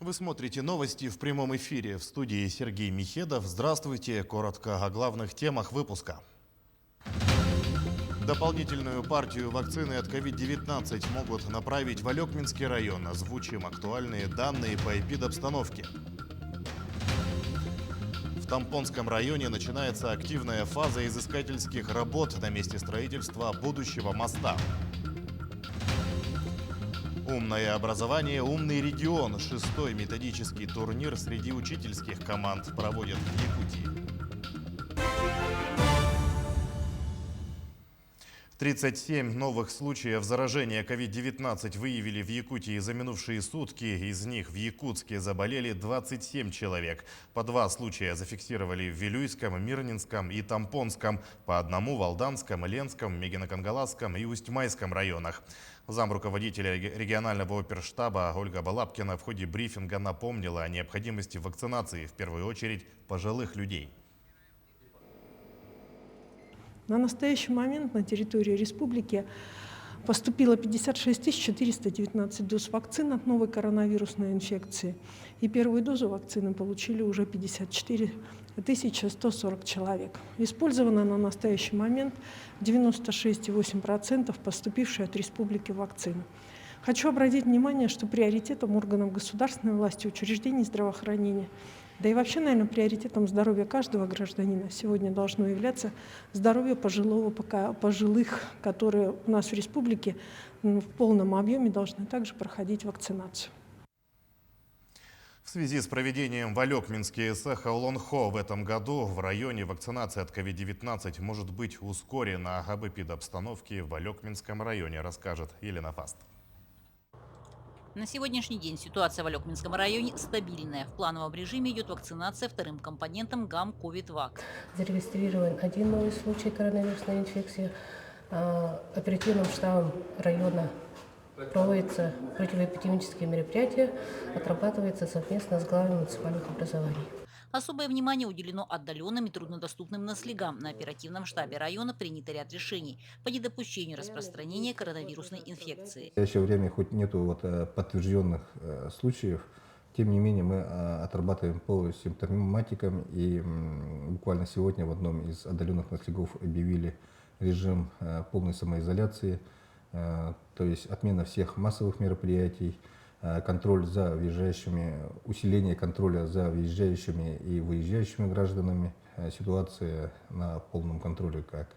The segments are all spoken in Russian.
Вы смотрите новости в прямом эфире. В студии Сергей Михедов. Здравствуйте. Коротко о главных темах выпуска. Дополнительную партию вакцины от COVID-19 могут направить в Алекминский район. Озвучим актуальные данные по эпидобстановке. В Тампонском районе начинается активная фаза изыскательских работ на месте строительства будущего моста. Умное образование, умный регион. 6-й методический турнир среди учительских команд проводят в Якутии. 37 новых случаев заражения COVID-19 выявили в Якутии за минувшие сутки. Из них в Якутске заболели 27 человек. По 2 случая зафиксировали в Вилюйском, Мирнинском и Тампонском. По одному в Алданском, Ленском, Мегино-Кангаласском и Усть-Майском районах. Замруководителя регионального оперштаба Ольга Балабкина в ходе брифинга напомнила о необходимости вакцинации, в первую очередь, пожилых людей. На настоящий момент на территории республики поступило 56 419 доз вакцин от новой коронавирусной инфекции. И первую дозу вакцины получили уже 54 140 человек. Использовано на настоящий момент 96,8% поступившей от республики вакцины. Хочу обратить внимание, что приоритетом органов государственной власти, учреждений здравоохранения, да и вообще, наверное, приоритетом здоровья каждого гражданина сегодня должно являться здоровье пожилых, которые у нас в республике в полном объеме должны также проходить вакцинацию. В связи с проведением в Алекминске Сахаулонхо в этом году в районе вакцинации от COVID-19 может быть ускорена. Об эпидобстановке в Алекминском районе расскажет Елена Фаст. На сегодняшний день ситуация в Алекминском районе стабильная. В плановом режиме идет вакцинация вторым компонентом ГАМ-КОВИД-ВАК. Зарегистрирован один новый случай коронавирусной инфекции. Оперативным штабом района проводятся противоэпидемические мероприятия, отрабатывается совместно с главами муниципальных образований. Особое внимание уделено отдаленным и труднодоступным наследям. На оперативном штабе района принято ряд решений по недопущению распространения коронавирусной инфекции. В настоящее время хоть нету подтвержденных случаев, тем не менее мы отрабатываем по симптоматикам, и буквально сегодня в одном из отдаленных наследов объявили режим полной самоизоляции, то есть отмена всех массовых мероприятий, контроль за въезжающими, усиление контроля за въезжающими и выезжающими гражданами. Ситуация на полном контроле как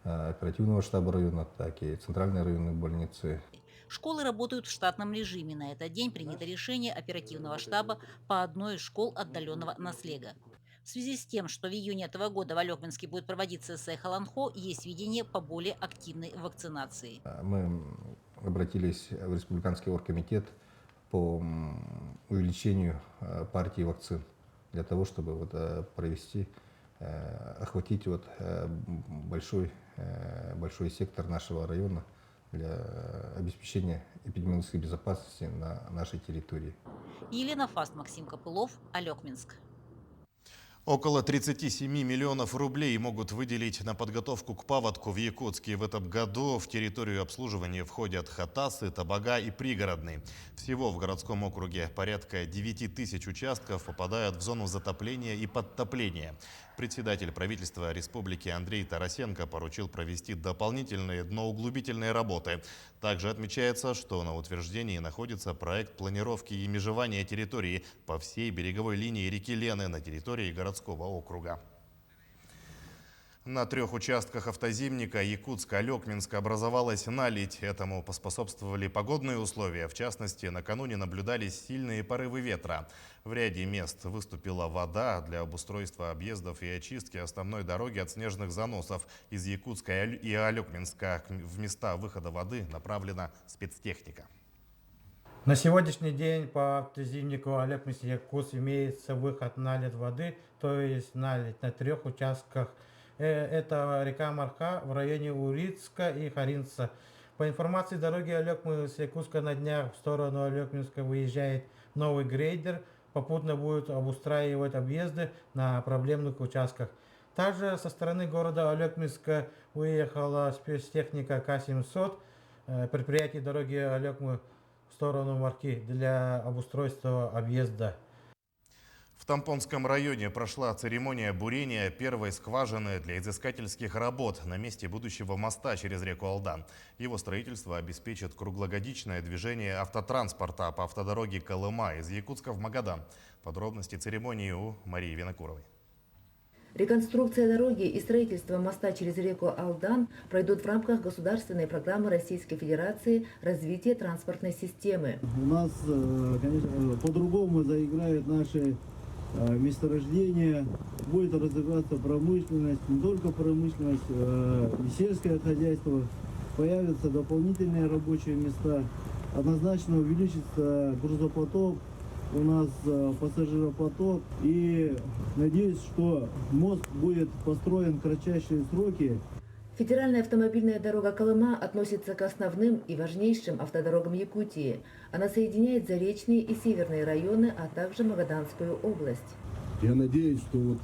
оперативного штаба района, так и центральной районной больницы. Школы работают в штатном режиме. На этот день принято решение оперативного штаба по одной из школ отдаленного наследия. В связи с тем, что в июне этого года в Алекминске будет проводиться Сахаулонхо, есть видение по более активной вакцинации. Мы обратились в Республиканский оргкомитет по увеличению партии вакцин для того, чтобы провести, охватить большой сектор нашего района для обеспечения эпидемиологической безопасности на нашей территории. Елена Фаст, Максим Копылов, Алекминск. Около 37 миллионов рублей могут выделить на подготовку к паводку в Якутске. В этом году в территорию обслуживания входят Хатасы, Табага и Пригородный. Всего в городском округе порядка 9 тысяч участков попадают в зону затопления и подтопления. Председатель правительства республики Андрей Тарасенко поручил провести дополнительные дноуглубительные работы. Также отмечается, что на утверждении находится проект планировки и межевания территории по всей береговой линии реки Лены на территории городского округа. На 3 участках автозимника Якутска-Алекминска образовалась наледь. Этому поспособствовали погодные условия. В частности, накануне наблюдались сильные порывы ветра. В ряде мест выступила вода. Для обустройства объездов и очистки основной дороги от снежных заносов из Якутска и Алекминска в места выхода воды направлена спецтехника. На сегодняшний день по автозимнику Алекминск-Якутск имеется выход наледь воды, то есть наледь на 3 участках. Это река Марха в районе Урицка и Харинца. По информации дороги Алекминск-Якутска на днях в сторону Алекминска выезжает новый грейдер. Попутно будет обустраивать объезды на проблемных участках. Также со стороны города Алекминска выехала спецтехника К-700. Предприятие дороги в сторону Марки для обустройства объезда. В Тампонском районе прошла церемония бурения первой скважины для изыскательских работ на месте будущего моста через реку Алдан. Его строительство обеспечит круглогодичное движение автотранспорта по автодороге Колыма из Якутска в Магадан. Подробности церемонии у Марии Винокуровой. Реконструкция дороги и строительство моста через реку Алдан пройдут в рамках государственной программы Российской Федерации развития транспортной системы. У нас, конечно, по-другому заиграют наши месторождения, будет развиваться промышленность, не только промышленность, и сельское хозяйство, появятся дополнительные рабочие места, однозначно увеличится грузопоток, у нас пассажиропоток, и надеюсь, что мост будет построен в кратчайшие сроки. Федеральная автомобильная дорога Колыма относится к основным и важнейшим автодорогам Якутии. Она соединяет заречные и северные районы, а также Магаданскую область. Я надеюсь, что вот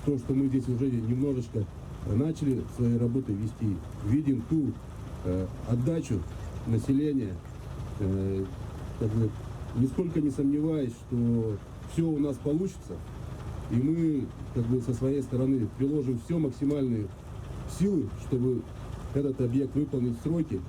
то, что мы здесь уже немножечко начали свои работы вести, видим ту отдачу населения, нисколько не сомневаюсь, что все у нас получится, и мы со своей стороны приложим все максимальные силы, чтобы этот объект выполнить в сроки.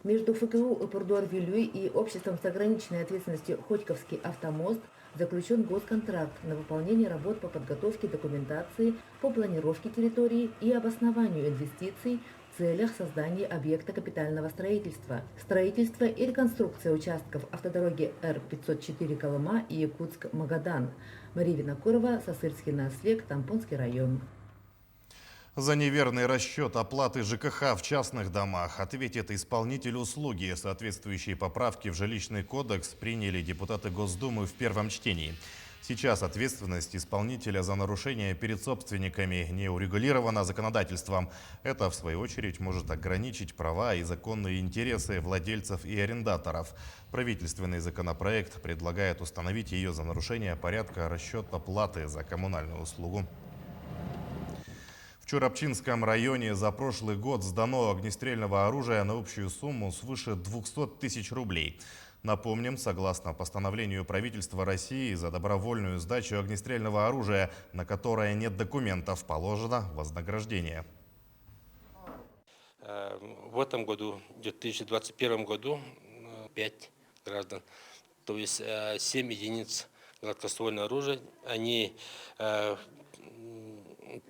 Между ФКУ Упурдуар-Вилюй и обществом с ограниченной ответственностью Хотьковский автомост заключен госконтракт на выполнение работ по подготовке документации по планировке территории и обоснованию инвестиций в целях создания объекта капитального строительства. Строительство и реконструкция участков автодороги Р-504 Колыма и Якутск-Магадан. Мария Винокурова, Сосырский наслег, Тампонский район. За неверный расчет оплаты ЖКХ в частных домах ответит исполнитель услуги. Соответствующие поправки в жилищный кодекс приняли депутаты Госдумы в первом чтении. Сейчас ответственность исполнителя за нарушение перед собственниками не урегулирована законодательством. Это, в свою очередь, может ограничить права и законные интересы владельцев и арендаторов. Правительственный законопроект предлагает установить ее за нарушение порядка расчета платы за коммунальную услугу. В Чурапчинском районе за прошлый год сдано огнестрельного оружия на общую сумму свыше 200 тысяч рублей. Напомним, согласно постановлению правительства России, за добровольную сдачу огнестрельного оружия, на которое нет документов, положено вознаграждение. В этом году, в 2021 году, 5 граждан, то есть 7 единиц гладкоствольного оружия, они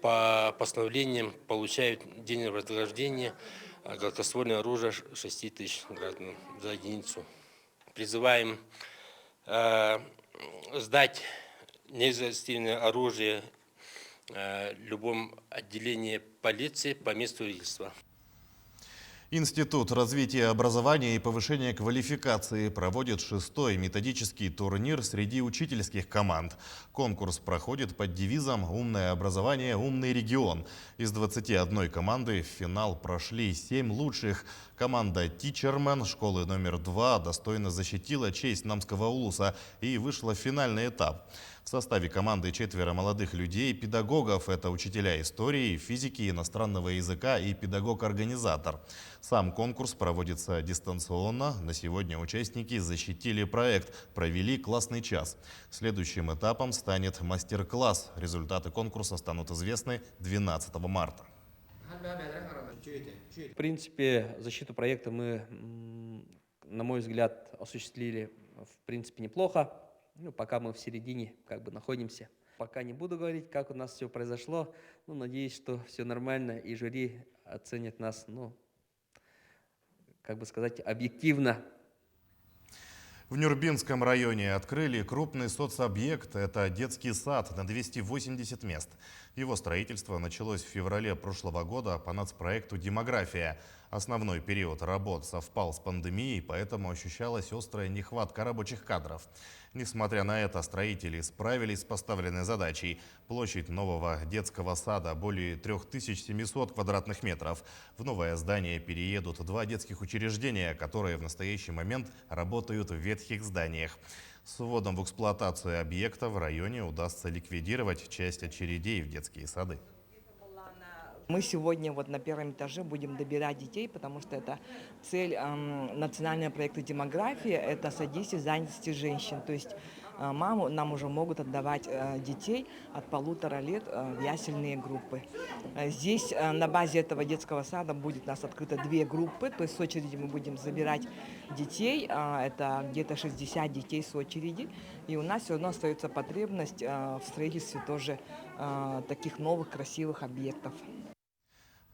по постановлениям получают денежное вознаграждение гладкоствольное оружие 6 тысяч граждан за единицу. Призываем сдать неогнестрельное оружие в любом отделении полиции по месту жительства. Институт развития образования и повышения квалификации проводит 6-й методический турнир среди учительских команд. Конкурс проходит под девизом «Умное образование, умный регион». Из 21 команды в финал прошли 7 лучших. Команда «Тичермен» школы номер 2 достойно защитила честь Намского улуса и вышла в финальный этап. В составе команды 4 молодых людей, педагогов. Это учителя истории, физики, иностранного языка и педагог-организатор. Сам конкурс проводится дистанционно. На сегодня участники защитили проект, провели классный час. Следующим этапом станет мастер-класс. Результаты конкурса станут известны 12 марта. В принципе, защиту проекта мы, на мой взгляд, осуществили в принципе неплохо. Пока мы в середине находимся. Пока не буду говорить, как у нас все произошло. Надеюсь, что все нормально и жюри оценит нас, объективно. В Нюрбинском районе открыли крупный соцобъект. Это детский сад на 280 мест. Его строительство началось в феврале прошлого года по нацпроекту «Демография». Основной период работ совпал с пандемией, поэтому ощущалась острая нехватка рабочих кадров. Несмотря на это, строители справились с поставленной задачей. Площадь нового детского сада более 3700 квадратных метров. В новое здание переедут 2 детских учреждения, которые в настоящий момент работают в ветхих зданиях. С вводом в эксплуатацию объекта в районе удастся ликвидировать часть очередей в детские сады. Мы сегодня вот на первом этаже будем добирать детей, потому что это цель национального проекта «Демография» – это содействие занятости женщин. То есть маму нам уже могут отдавать детей от 1,5 лет в ясельные группы. Здесь на базе этого детского сада будет у нас открыто 2 группы, то есть с очереди мы будем забирать детей, это где-то 60 детей с очереди, и у нас все равно остается потребность в строительстве тоже таких новых красивых объектов.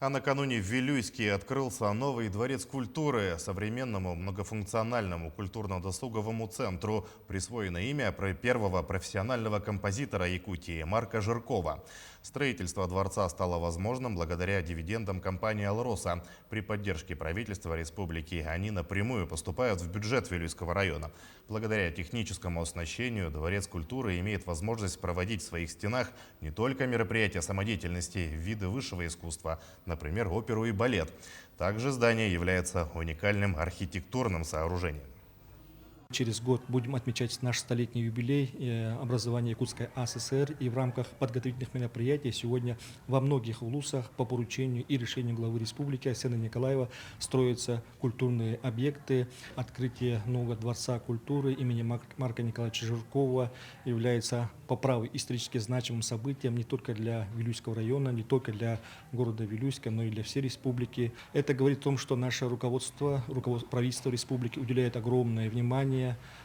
А накануне в Вилюйске открылся новый дворец культуры. Современному многофункциональному культурно-досуговому центру присвоено имя первого профессионального композитора Якутии Марка Жиркова. Строительство дворца стало возможным благодаря дивидендам компании «Алроса». При поддержке правительства республики они напрямую поступают в бюджет Вилюйского района. Благодаря техническому оснащению дворец культуры имеет возможность проводить в своих стенах не только мероприятия самодеятельности, виды высшего искусства, например, оперу и балет. Также здание является уникальным архитектурным сооружением. Через год будем отмечать наш столетний юбилей образования Якутской АССР, и в рамках подготовительных мероприятий сегодня во многих вузах по поручению и решению главы республики Арсена Николаева строятся культурные объекты. Открытие нового дворца культуры имени Марка Николаевича Жиркова является по праву исторически значимым событием не только для Вилюйского района, не только для города Вилюйска, но и для всей республики. Это говорит о том, что наше руководство правительства республики уделяет огромное внимание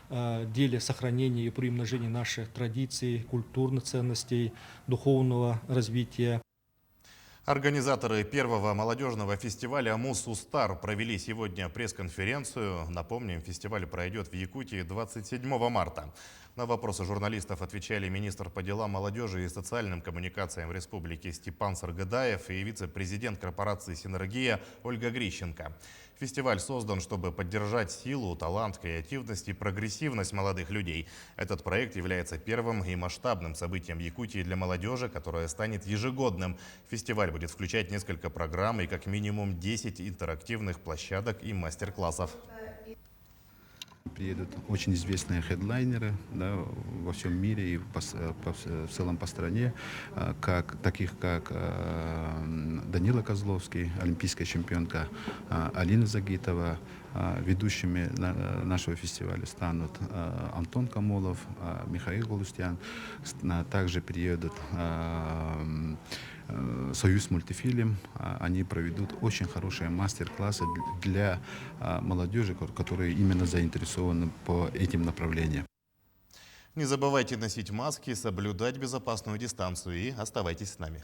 деле сохранения и приумножения наших традиций, культурных ценностей, духовного развития. Организаторы первого молодежного фестиваля «Муз-Устар» провели сегодня пресс-конференцию. Напомним, фестиваль пройдет в Якутии 27 марта. На вопросы журналистов отвечали министр по делам молодежи и социальным коммуникациям республики Степан Саргадаев и вице-президент корпорации «Синергия» Ольга Грищенко. Фестиваль создан, чтобы поддержать силу, талант, креативность и прогрессивность молодых людей. Этот проект является первым и масштабным событием Якутии для молодежи, которое станет ежегодным. Фестиваль будет включать несколько программ и как минимум 10 интерактивных площадок и мастер-классов. Приедут очень известные хедлайнеры, да, во всем мире и в целом по стране, таких как Данила Козловский, олимпийская чемпионка Алина Загитова. Ведущими нашего фестиваля станут Антон Камолов, Михаил Галустян. Также приедут Союз мультифильм. Они проведут очень хорошие мастер-классы для молодежи, которые именно заинтересованы по этим направлениям. Не забывайте носить маски, соблюдать безопасную дистанцию и оставайтесь с нами.